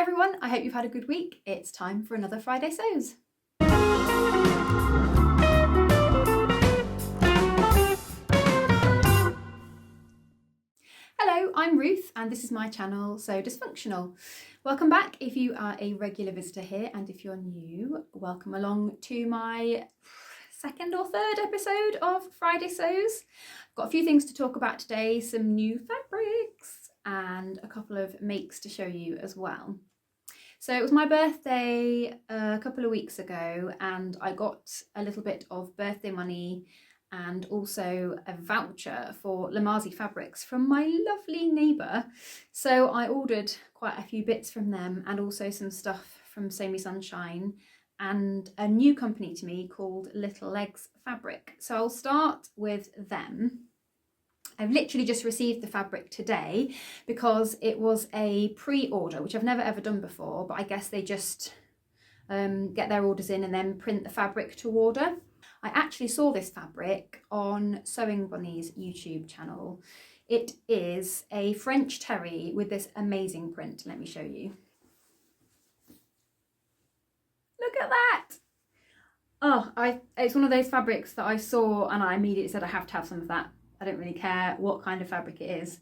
everyone, I hope you've had a good week. It's time for another Friday Sews. Hello, I'm Ruth and this is my channel, So Dysfunctional. Welcome back if you are a regular visitor here, and if you're new, welcome along to my second or third episode of Friday Sews. I've got a few things to talk about today, some new fabrics and a couple of makes to show you as well. So it was my birthday a couple of weeks ago and I got a little bit of birthday money and also a voucher for Lamazi fabrics from my lovely neighbour. So I ordered quite a few bits from them and also some stuff from Sew Me Sunshine and a new company to me called Little Legs Fabric. So I'll start with them. I've literally just received the fabric today because it was a pre-order, which I've never ever done before, but I guess they just get their orders in and then print the fabric to order. I actually saw this fabric on Sewing Bunny's YouTube channel. It is a French terry with this amazing print. Let me show you. Look at that! Oh, it's one of those fabrics that I saw and I immediately said I have to have some of that. I don't really care what kind of fabric it is.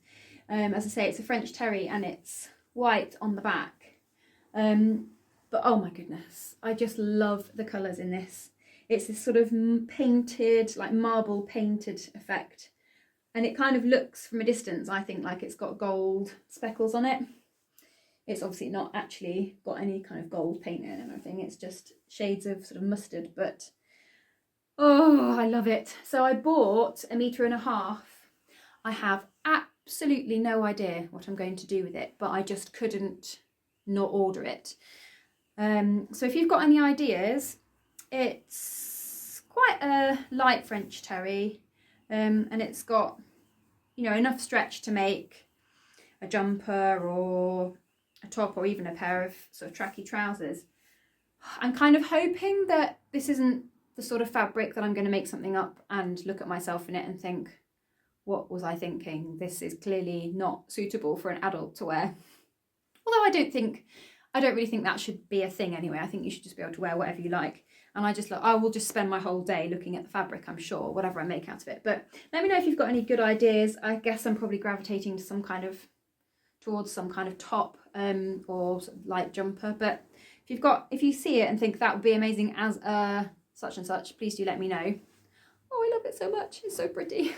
As I say, it's a French terry and it's white on the back. But oh my goodness, I just love the colours in this. It's this sort of painted, like marble painted effect. And it kind of looks from a distance, I think, like it's got gold speckles on it. It's obviously not actually got any kind of gold paint in it and everything. It's just shades of sort of mustard, but oh, I love it. So I bought 1.5 meters. I have absolutely no idea what I'm going to do with it, but I just couldn't not order it. So if you've got any ideas, it's quite a light French terry, and it's got, you know, enough stretch to make a jumper or a top or even a pair of sort of tracky trousers. I'm kind of hoping that this isn't the sort of fabric that I'm going to make something up and look at myself in it and think, what was I thinking? This is clearly not suitable for an adult to wear. Although I don't really think that should be a thing anyway. I think you should just be able to wear whatever you like. And I will just spend my whole day looking at the fabric, I'm sure, whatever I make out of it. But let me know if you've got any good ideas. I guess I'm probably gravitating to towards some kind of top or sort of light jumper. But if you see it and think that would be amazing as a such and such, please do let me know. Oh, I love it so much. It's so pretty.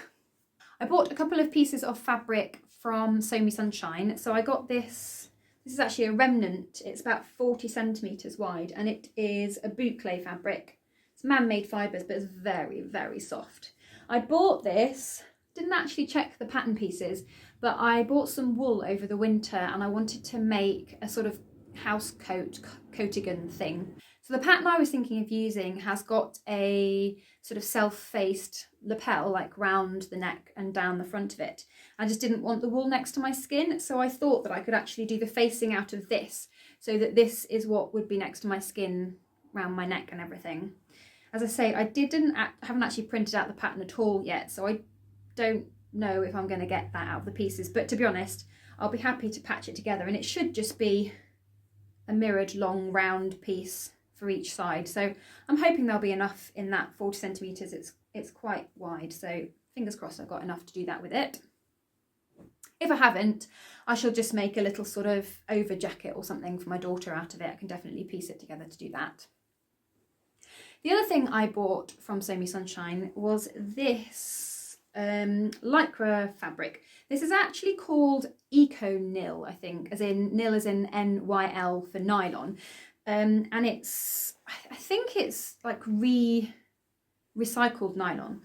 I bought a couple of pieces of fabric from Sew Me Sunshine. So I got this. This is actually a remnant. It's about 40 centimetres wide and it is a boucle fabric. It's man-made fibres, but it's very, very soft. I bought this, didn't actually check the pattern pieces, but I bought some wool over the winter and I wanted to make a sort of house coat, coatigan thing. So the pattern I was thinking of using has got a sort of self-faced lapel, like round the neck and down the front of it. I just didn't want the wool next to my skin, so I thought that I could actually do the facing out of this, so that this is what would be next to my skin, round my neck and everything. As I say, I haven't actually printed out the pattern at all yet, so I don't know if I'm going to get that out of the pieces. But to be honest, I'll be happy to patch it together, and it should just be a mirrored long round piece for each side. So I'm hoping there'll be enough in that 40 centimetres. It's quite wide, so fingers crossed I've got enough to do that with it. If I haven't, I shall just make a little sort of over jacket or something for my daughter out of it. I can definitely piece it together to do that. The other thing I bought from Sew Me Sunshine was this lycra fabric. This is actually called Eco Nil, I think, as in nil as in NYL for nylon. And I think it's like recycled nylon.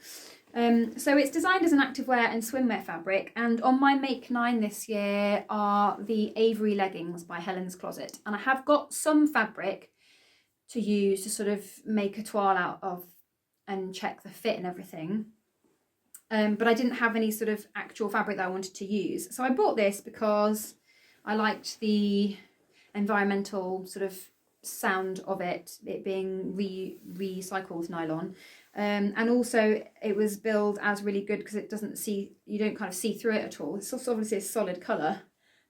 So it's designed as an activewear and swimwear fabric, and on my Make 9 this year are the Avery leggings by Helen's Closet, and I have got some fabric to use to sort of make a toile out of and check the fit and everything, but I didn't have any sort of actual fabric that I wanted to use, so I bought this because I liked the environmental sort of sound of it being recycled nylon. And also it was billed as really good because it doesn't you don't kind of see through it at all. It's also obviously a solid colour,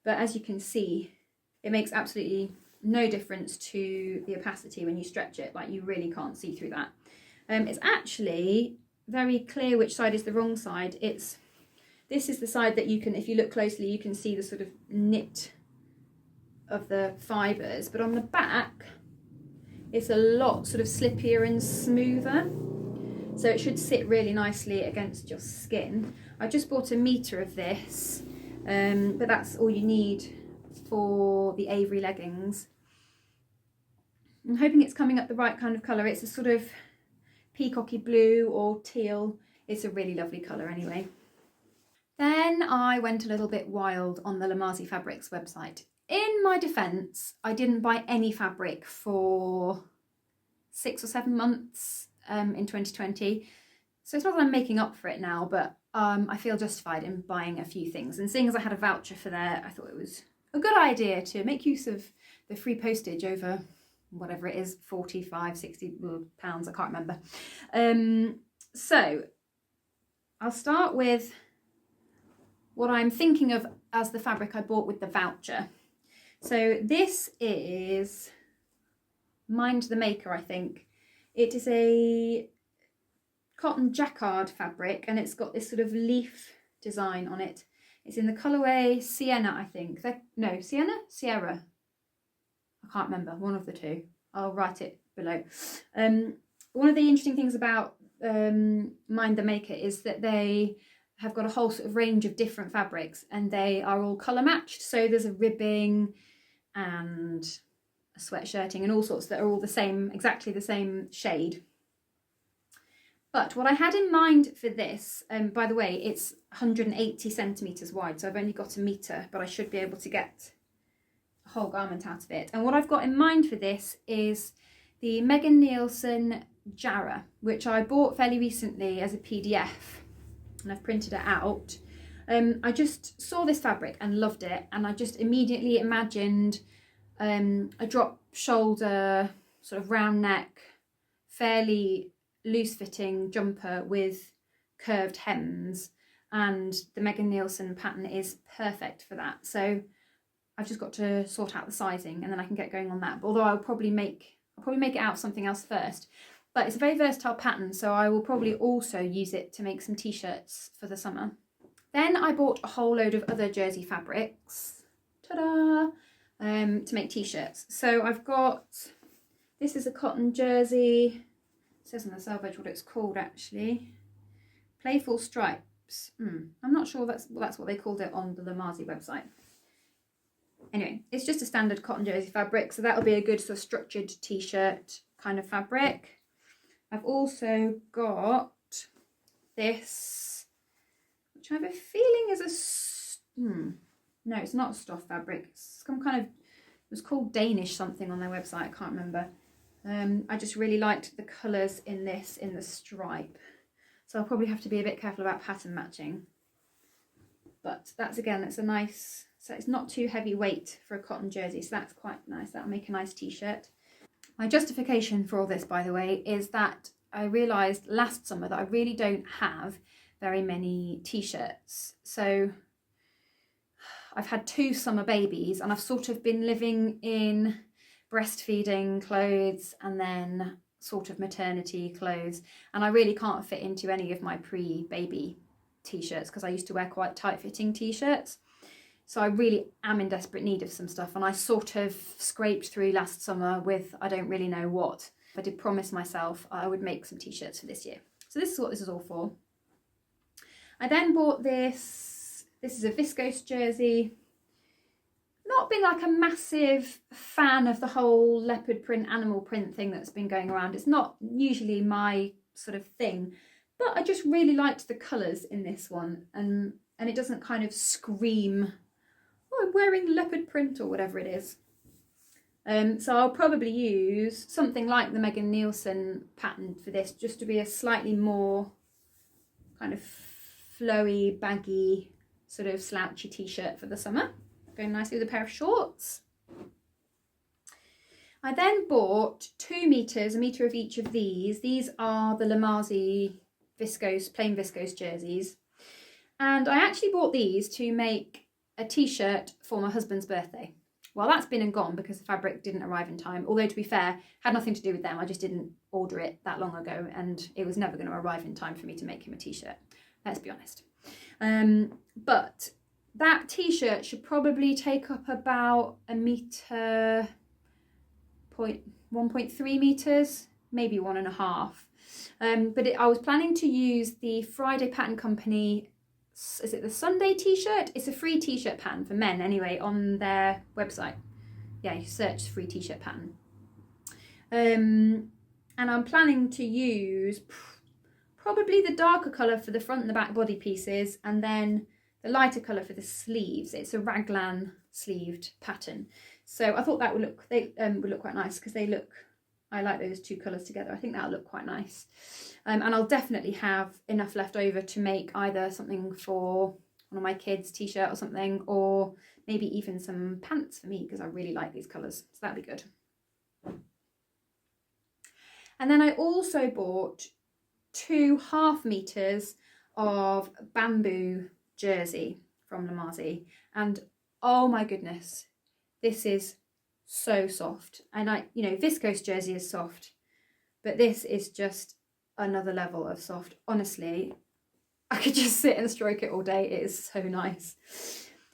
but as you can see, It makes absolutely no difference to the opacity when you stretch it. Like, you really can't see through that. It's actually very clear which side is the wrong side. This is the side that you can, if you look closely, you can see the sort of knit of the fibres, but on the back it's a lot sort of slippier and smoother, so it should sit really nicely against your skin. I just bought 1 metre of this, but that's all you need for the Avery leggings. I'm hoping it's coming up the right kind of colour. It's a sort of peacocky blue or teal. It's a really lovely colour anyway. Then I went a little bit wild on the Lamazi Fabrics website. In my defence, I didn't buy any fabric for 6 or 7 months in 2020. So it's not that I'm making up for it now, but I feel justified in buying a few things. And seeing as I had a voucher for there, I thought it was a good idea to make use of the free postage over whatever it is, 45, 60 pounds, I can't remember. So I'll start with what I'm thinking of as the fabric I bought with the voucher. So this is Mind the Maker, I think. It is a cotton jacquard fabric, and it's got this sort of leaf design on it. It's in the colourway Sienna, I think. No, Sienna? Sierra. I can't remember, one of the two. I'll write it below. One of the interesting things about Mind the Maker is that they have got a whole sort of range of different fabrics, and they are all colour matched. So there's a ribbing and a sweatshirting and all sorts that are all the same, exactly the same shade. But what I had in mind for this, by the way, it's 180 centimetres wide, so I've only got 1 metre, but I should be able to get a whole garment out of it. And what I've got in mind for this is the Megan Nielsen Jarrah, which I bought fairly recently as a PDF, and I've printed it out. I just saw this fabric and loved it, and I just immediately imagined a drop shoulder, sort of round neck, fairly loose fitting jumper with curved hems, and the Megan Nielsen pattern is perfect for that. So I've just got to sort out the sizing and then I can get going on that. Although I'll probably make it out of something else first. But it's a very versatile pattern, so I will probably also use it to make some t-shirts for the summer. Then I bought a whole load of other jersey fabrics, ta-da, to make t-shirts. So I've got, this is a cotton jersey. It says on the self edge what it's called actually. Playful Stripes. I'm not sure that's what they called it on the Lamazi website. Anyway, it's just a standard cotton jersey fabric, so that'll be a good sort of structured t-shirt kind of fabric. I've also got this, which I have a feeling is no, it's not a stuff fabric. It's some kind of, it was called Danish something on their website, I can't remember. I just really liked the colours in this, in the stripe. So I'll probably have to be a bit careful about pattern matching. But that's, again, it's a nice, so it's not too heavy weight for a cotton jersey, so that's quite nice. That'll make a nice t-shirt. My justification for all this, by the way, is that I realised last summer that I really don't have very many t-shirts. So I've had 2 summer babies, and I've sort of been living in breastfeeding clothes and then sort of maternity clothes, and I really can't fit into any of my pre-baby t-shirts because I used to wear quite tight-fitting t-shirts. So I really am in desperate need of some stuff, and I sort of scraped through last summer with I don't really know what. I did promise myself I would make some t-shirts for this year. So this is what this is all for. I then bought this. This is a viscose jersey. Not being like a massive fan of the whole leopard print, animal print thing that's been going around. It's not usually my sort of thing, but I just really liked the colours in this one, and it doesn't kind of scream, oh, I'm wearing leopard print or whatever it is. So I'll probably use something like the Megan Nielsen pattern for this, just to be a slightly more kind of flowy, baggy, sort of slouchy t-shirt for the summer. Going nicely with a pair of shorts. I then bought 2 meters, 1 meter of each of these. These are the Lamazi viscose, plain viscose jerseys. And I actually bought these to make a t-shirt for my husband's birthday. Well, that's been and gone because the fabric didn't arrive in time. Although, to be fair, had nothing to do with them. I just didn't order it that long ago, and it was never going to arrive in time for me to make him a t-shirt. Let's be honest. But that t-shirt should probably take up about a metre, 1.3 metres, maybe 1.5. But I was planning to use the Friday Pattern Company, is it the Sunday t-shirt? It's a free t-shirt pattern for men anyway on their website. Yeah, you search free t-shirt pattern. And I'm planning to use probably the darker colour for the front and the back body pieces, and then the lighter colour for the sleeves. It's a raglan sleeved pattern. So I thought that would look quite nice because I like those two colours together. I think that'll look quite nice. And I'll definitely have enough left over to make either something for one of my kids' t-shirt or something, or maybe even some pants for me because I really like these colours. So that'd be good. And then I also bought 2.5 meters of bamboo jersey from Lamazi, and oh my goodness, this is so soft. And viscose jersey is soft, but this is just another level of soft. Honestly, I could just sit and stroke it all day. It is so nice.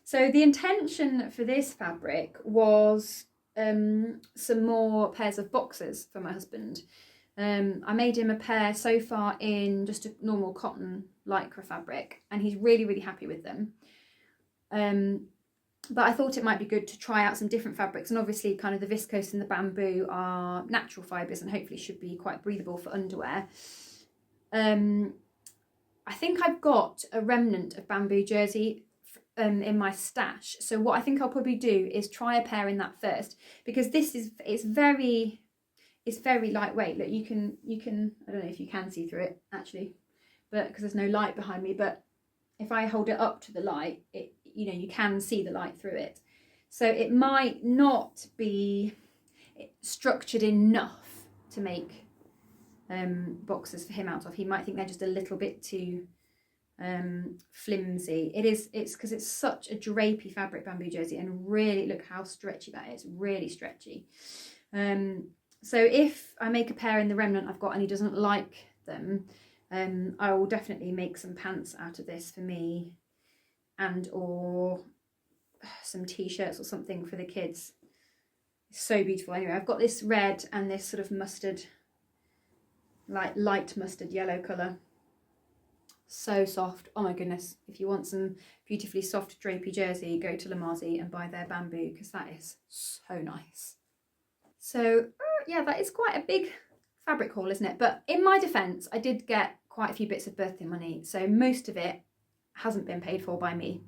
So the intention for this fabric was some more pairs of boxers for my husband. I made him a pair so far in just a normal cotton lycra fabric, and he's really, really happy with them. But I thought it might be good to try out some different fabrics, and obviously kind of the viscose and the bamboo are natural fibres and hopefully should be quite breathable for underwear. I think I've got a remnant of bamboo jersey in my stash, so what I think I'll probably do is try a pair in that first, because it's very lightweight. Look, you can I don't know if you can see through it actually, but because there's no light behind me, but if I hold it up to the light, you can see the light through it. So it might not be structured enough to make boxes for him out of. He might think they're just a little bit too flimsy. It's because it's such a drapey fabric, bamboo jersey, and really look how stretchy that is, really stretchy. So if I make a pair in the remnant I've got and he doesn't like them, I will definitely make some pants out of this for me, and or some t-shirts or something for the kids. It's so beautiful. Anyway, I've got this red and this sort of mustard, like light mustard yellow colour. So soft. Oh my goodness. If you want some beautifully soft drapey jersey, go to Lamazi and buy their bamboo, because that is so nice. So yeah, that is quite a big fabric haul, isn't it? But in my defence, I did get quite a few bits of birthday money, so most of it hasn't been paid for by me,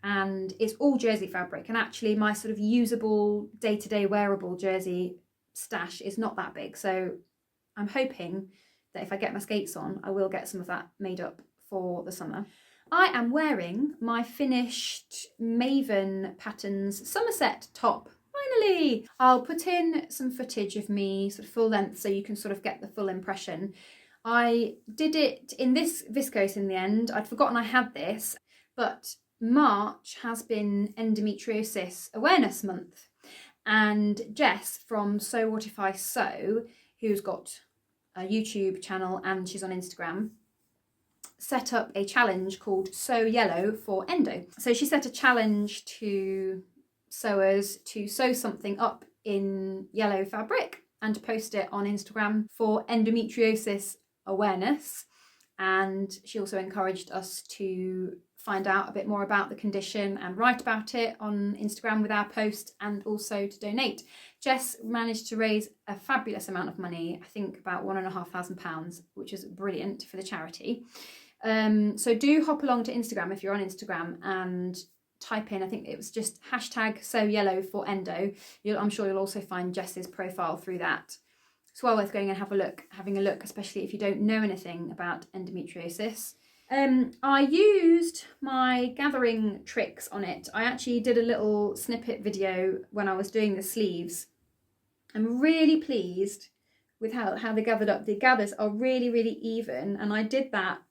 and it's all jersey fabric. And actually my sort of usable day-to-day wearable jersey stash is not that big, so I'm hoping that if I get my skates on, I will get some of that made up for the summer. I am wearing my finished Maven Patterns Somerset top. Finally! I'll put in some footage of me sort of full length so you can sort of get the full impression. I did it in this viscose in the end. I'd forgotten I had this, but March has been Endometriosis Awareness Month, and Jess from Sew What If I Sew, who's got a YouTube channel and she's on Instagram, set up a challenge called Sew Yellow for Endo. So she set a challenge to sewers to sew something up in yellow fabric and to post it on Instagram for endometriosis awareness. And she also encouraged us to find out a bit more about the condition and write about it on Instagram with our post, and also to donate. Jess managed to raise a fabulous amount of money, I think about £1,500, which is brilliant for the charity. So do hop along to Instagram if you're on Instagram and type in, I think it was just #SewYellow for Endo. I'm sure you'll also find Jess's profile through that. It's well worth going and having a look, especially if you don't know anything about endometriosis. I used my gathering tricks on it. I actually did a little snippet video when I was doing the sleeves. I'm really pleased with how they gathered up. The gathers are really, really even, and I did that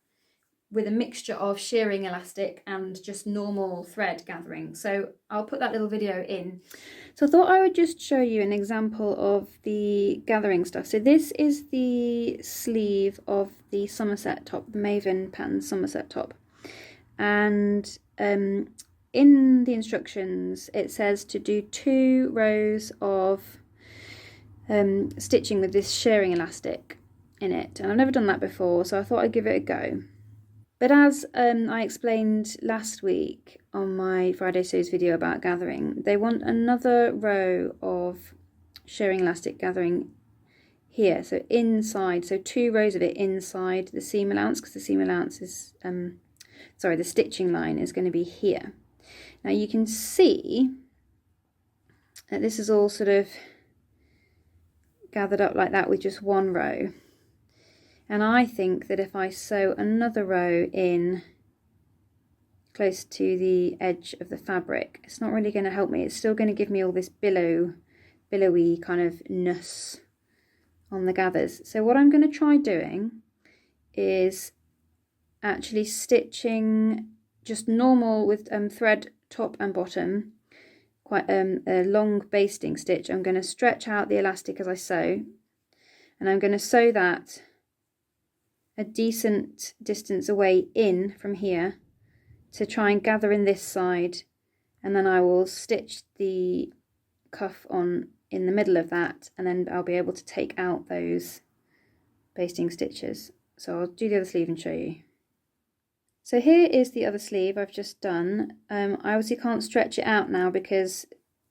with a mixture of shearing elastic and just normal thread gathering. So I'll put that little video in. So I thought I would just show you an example of the gathering stuff. So this is the sleeve of the Somerset top, the Maven pattern Somerset top. And in the instructions it says to do 2 rows of stitching with this shearing elastic in it, and I've never done that before, so I thought I'd give it a go. But as I explained last week on my Friday sews video about gathering, they want another row of shearing elastic gathering here, so inside, so 2 rows of it inside the seam allowance, because the seam allowance is the stitching line is going to be here. Now you can see that this is all sort of gathered up like that with just 1 row. And I think that if I sew another row in close to the edge of the fabric, it's not really going to help me. It's still going to give me all this billowy kind of ness on the gathers. So what I'm going to try doing is actually stitching just normal with thread top and bottom, quite a long basting stitch. I'm going to stretch out the elastic as I sew, and I'm going to sew that a decent distance away in from here to try and gather in this side, and then I will stitch the cuff on in the middle of that, and then I'll be able to take out those basting stitches. So I'll do the other sleeve and show you. So here is the other sleeve I've just done. I obviously can't stretch it out now because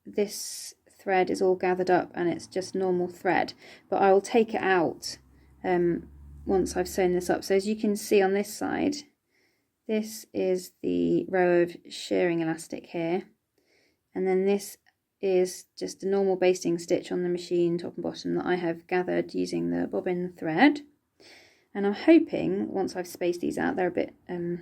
this thread is all gathered up and it's just normal thread, but I will take it out once I've sewn this up. So as you can see on this side, this is the row of shearing elastic here, and then this is just a normal basting stitch on the machine top and bottom that I have gathered using the bobbin thread. And I'm hoping once I've spaced these out, they're a bit they're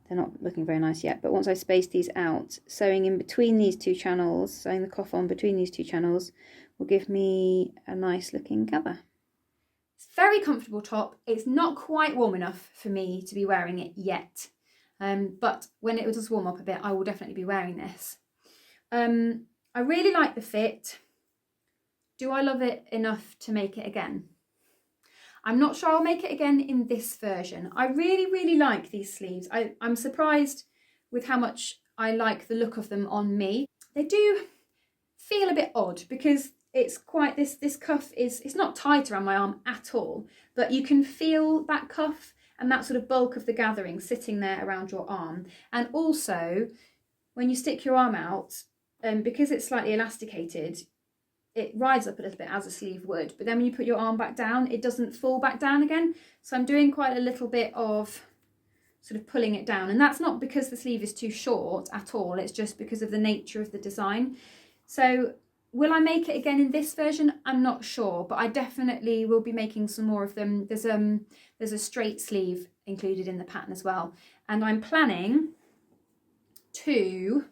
not looking very nice yet, but once I space these out, sewing in between these 2 channels, sewing the cuff on between these 2 channels will give me a nice looking gather. It's a very comfortable top. It's not quite warm enough for me to be wearing it yet, but when it does warm up a bit, I will definitely be wearing this. I really like the fit. Do I love it enough to make it again? I'm not sure I'll make it again in this version. I really like these sleeves. I'm surprised with how much I like the look of them on me. They do feel a bit odd because it's quite, this cuff it's not tight around my arm at all, but you can feel that cuff and that sort of bulk of the gathering sitting there around your arm. And also when you stick your arm out, because it's slightly elasticated, it rides up a little bit as a sleeve would, but then when you put your arm back down, it doesn't fall back down again. So I'm doing quite a little bit of sort of pulling it down, and that's not because the sleeve is too short at all, it's just because of the nature of the design. So will I make it again in this version? I'm not sure, but I definitely will be making some more of them. There's a straight sleeve included in the pattern as well, and I'm planning to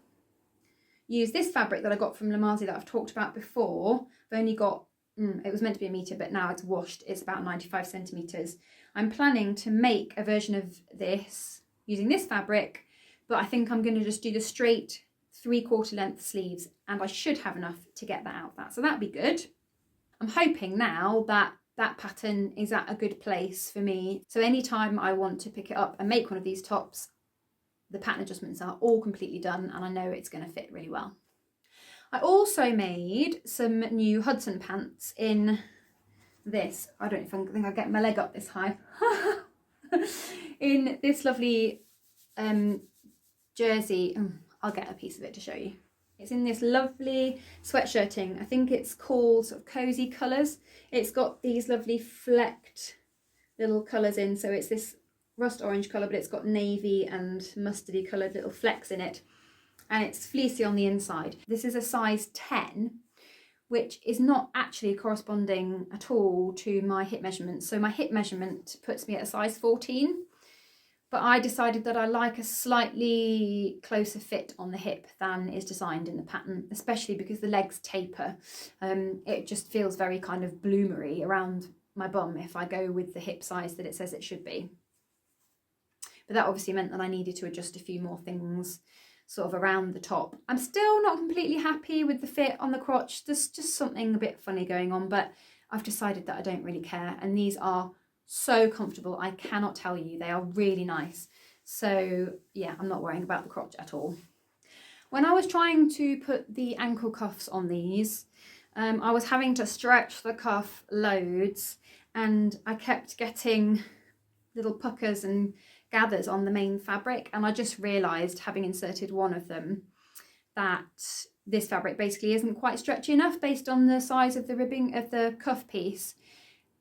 use this fabric that I got from Lamazi that I've talked about before. I've only got, it was meant to be 1 metre, but now it's washed, it's about 95 centimetres. I'm planning to make a version of this using this fabric, but I think I'm going to just do the straight 3/4 length sleeves, and I should have enough to get that out. So that'd be good. I'm hoping now that that pattern is at a good place for me. So anytime I want to pick it up and make one of these tops, the pattern adjustments are all completely done and I know it's going to fit really well. I also made some new Hudson pants in this. I don't think I'll get my leg up this high. In this lovely jersey. I'll get a piece of it to show you. It's in this lovely sweatshirting. I think it's called sort of cozy colours. It's got these lovely flecked little colours in. So it's this rust orange colour, but it's got navy and mustardy coloured little flecks in it, and it's fleecy on the inside. This is a size 10, which is not actually corresponding at all to my hip measurement. So my hip measurement puts me at a size 14, but I decided that I like a slightly closer fit on the hip than is designed in the pattern, especially because the legs taper. It just feels very kind of bloomery around my bum if I go with the hip size that it says it should be. but that obviously meant that I needed to adjust a few more things sort of around the top. I'm still not completely happy with the fit on the crotch. There's just something a bit funny going on, but I've decided that I don't really care, and these are so comfortable. I cannot tell you, they are really nice. So yeah, I'm not worrying about the crotch at all. When I was trying to put the ankle cuffs on these, I was having to stretch the cuff loads, and I kept getting little puckers and gathers on the main fabric, and I just realised, having inserted one of them, that this fabric basically isn't quite stretchy enough based on the size of the ribbing of the cuff piece,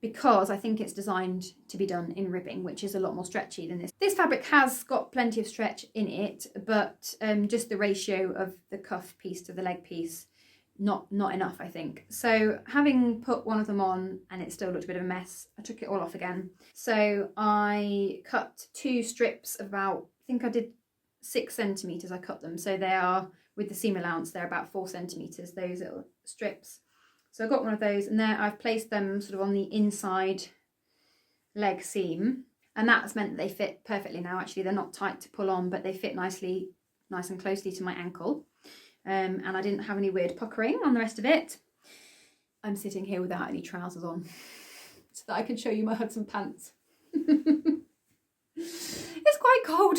because I think it's designed to be done in ribbing, which is a lot more stretchy than this. This fabric has got plenty of stretch in it, but just the ratio of the cuff piece to the leg piece, not enough, I think. So having put one of them on and it still looked a bit of a mess, I took it all off again. So I cut 2 strips of about, I think I did 6 centimetres, I cut them. So they are, with the seam allowance, they're about 4 centimetres, those little strips. So I got one of those, and there I've placed them sort of on the inside leg seam, and that's meant that they fit perfectly now. Actually, they're not tight to pull on, but they fit nice and closely to my ankle. And I didn't have any weird puckering on the rest of it. I'm sitting here without any trousers on so that I can show you my Hudson pants. It's quite cold.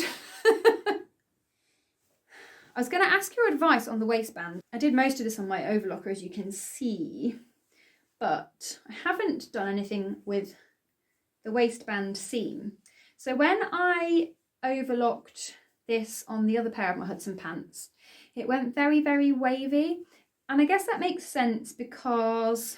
I was going to ask your advice on the waistband. I did most of this on my overlocker, as you can see, but I haven't done anything with the waistband seam. So when I overlocked this on the other pair of my Hudson pants, it went very, very wavy. And I guess that makes sense because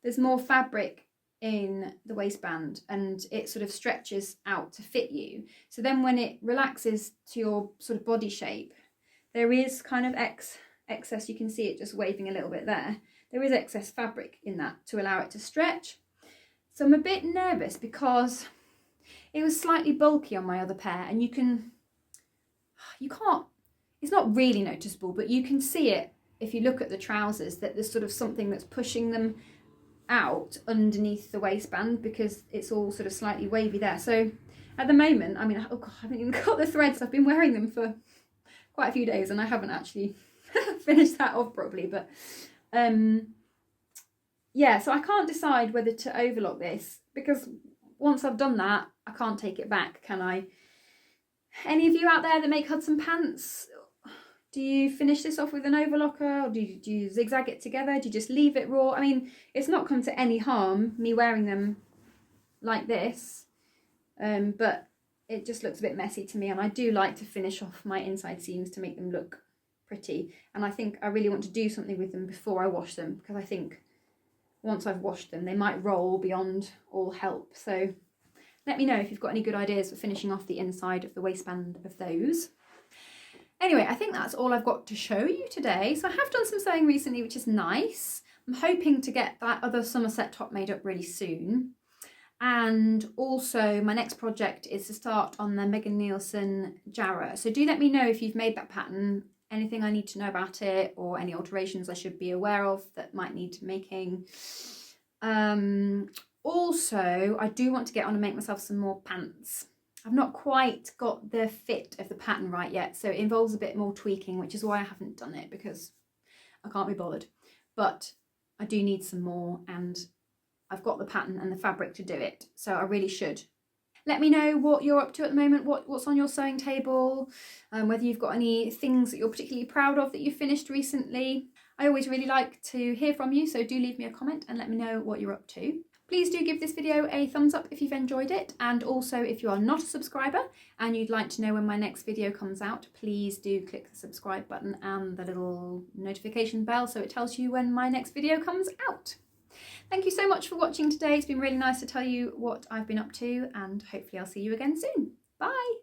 there's more fabric in the waistband and it sort of stretches out to fit you. So then when it relaxes to your sort of body shape, there is kind of excess, you can see it just waving a little bit there. There is excess fabric in that to allow it to stretch. So I'm a bit nervous because it was slightly bulky on my other pair, and you can't, it's not really noticeable, but you can see it if you look at the trousers, that there's sort of something that's pushing them out underneath the waistband because it's all sort of slightly wavy there. So at the moment, I mean, oh God, I haven't even got the threads. I've been wearing them for quite a few days and I haven't actually finished that off properly, but yeah, so I can't decide whether to overlock this, because once I've done that, I can't take it back, can I? Any of you out there that make Hudson pants, do you finish this off with an overlocker, or do you zigzag it together? Do you just leave it raw? I mean, it's not come to any harm me wearing them like this, but it just looks a bit messy to me, and I do like to finish off my inside seams to make them look pretty. And I think I really want to do something with them before I wash them, because I think once I've washed them, they might roll beyond all help. So let me know if you've got any good ideas for finishing off the inside of the waistband of those. Anyway, I think that's all I've got to show you today. So I have done some sewing recently, which is nice. I'm hoping to get that other Somerset top made up really soon. And also my next project is to start on the Megan Nielsen Jarrah. So do let me know if you've made that pattern, anything I need to know about it, or any alterations I should be aware of that might need making. Also, I do want to get on and make myself some more pants. I've not quite got the fit of the pattern right yet, so it involves a bit more tweaking, which is why I haven't done it, because I can't be bothered. But I do need some more, and I've got the pattern and the fabric to do it, so I really should. Let me know what you're up to at the moment, what's on your sewing table, whether you've got any things that you're particularly proud of that you've finished recently. I always really like to hear from you, so do leave me a comment and let me know what you're up to. Please do give this video a thumbs up if you've enjoyed it, and also if you are not a subscriber and you'd like to know when my next video comes out, please do click the subscribe button and the little notification bell so it tells you when my next video comes out. Thank you so much for watching today. It's been really nice to tell you what I've been up to, and hopefully I'll see you again soon. Bye!